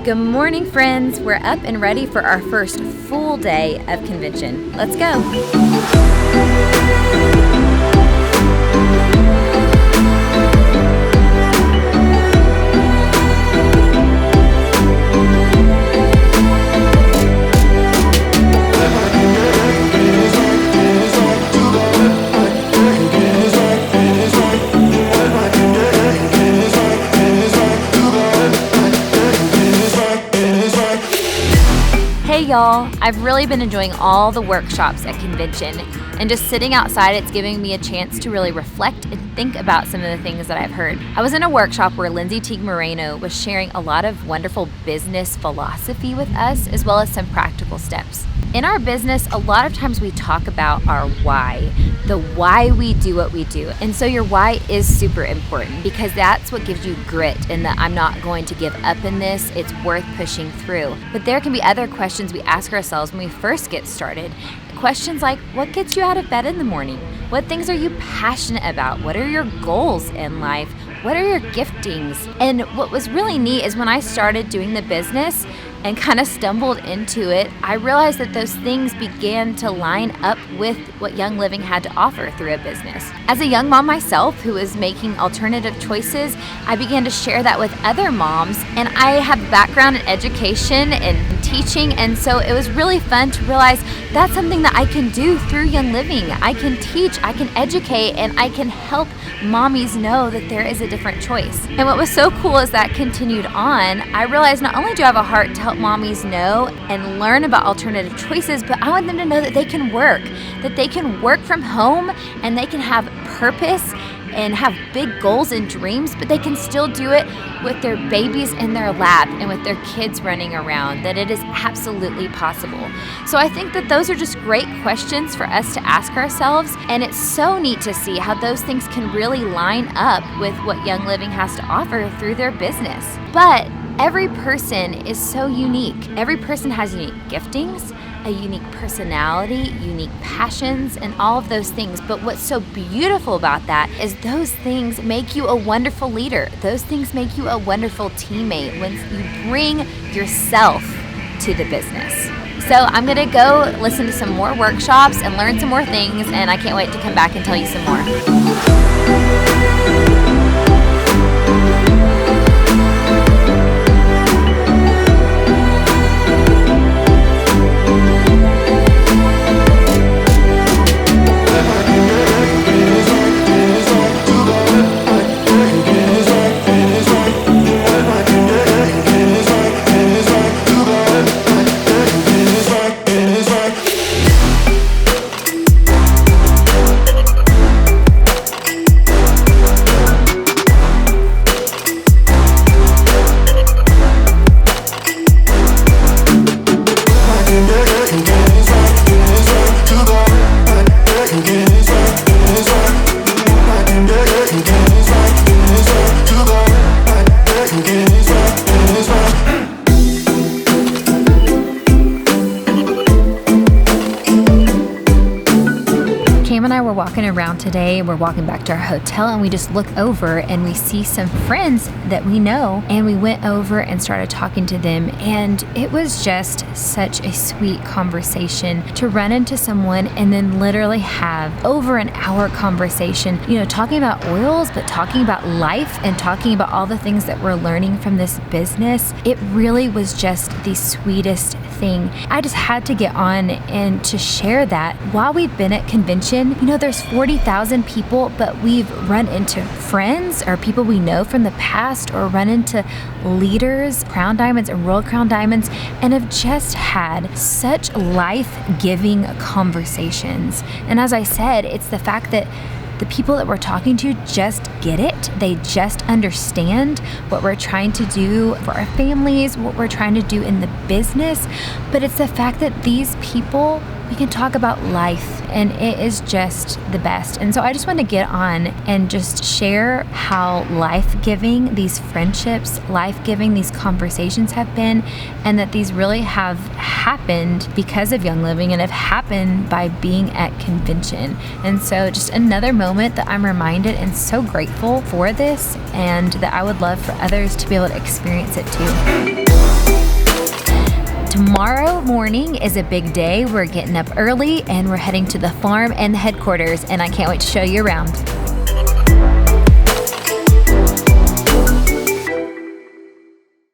Good morning, friends. We're up and ready for our first full day of convention. Let's go. Hey y'all, I've really been enjoying all the workshops at convention, and just sitting outside, it's giving me a chance to really reflect and think about some of the things that I've heard. I was in a workshop where Lindsay Teague Moreno was sharing a lot of wonderful business philosophy with us, as well as some practical steps. In our business, a lot of times we talk about our why, the why we do what we do. And so your why is super important because that's what gives you grit and that I'm not going to give up in this, it's worth pushing through. But there can be other questions we ask ourselves when we first get started. Questions like, what gets you out of bed in the morning? What things are you passionate about? What are your goals in life? What are your giftings? And what was really neat is when I started doing the business and kind of stumbled into it, I realized that those things began to line up with what Young Living had to offer through a business. As a young mom myself who is making alternative choices, I began to share that with other moms, and I have a background in education and teaching, and so it was really fun to realize that's something that I can do through Young Living. I can teach, I can educate, and I can help mommies know that there is a different choice. And what was so cool as that continued on, I realized not only do I have a heart to help mommies know and learn about alternative choices, but I want them to know that they can work from home and they can have purpose and have big goals and dreams, but they can still do it with their babies in their lap and with their kids running around, that it is absolutely possible. So I think that those are just great questions for us to ask ourselves, and it's so neat to see how those things can really line up with what Young Living has to offer through their business. But every person is so unique. Every person has unique giftings, a unique personality, unique passions, and all of those things. But what's so beautiful about that is those things make you a wonderful leader. Those things make you a wonderful teammate when you bring yourself to the business. So I'm gonna go listen to some more workshops and learn some more things, and I can't wait to come back and tell you some more. We're walking around today, we're walking back to our hotel, and we just look over and we see some friends that we know, and we went over and started talking to them, and it was just such a sweet conversation to run into someone and then literally have over an hour conversation, talking about oils, but talking about life and talking about all the things that we're learning from this business. It really was just the sweetest thing. I just had to get on and to share that. While we've been at convention, there's 40,000 people, but we've run into friends or people we know from the past, or run into leaders, Crown Diamonds and World Crown Diamonds, and have just had such life-giving conversations. And as I said, it's the fact that the people that we're talking to just get it. They just understand what we're trying to do for our families, what we're trying to do in the business. But it's the fact that these people, we can talk about life, and it is just the best. And so I just want to get on and just share how life-giving these friendships, life-giving these conversations have been, and that these really have happened because of Young Living and have happened by being at convention. And so just another moment that I'm reminded and so grateful for this, and that I would love for others to be able to experience it too. Tomorrow morning is a big day. We're getting up early and we're heading to the farm and the headquarters, and I can't wait to show you around.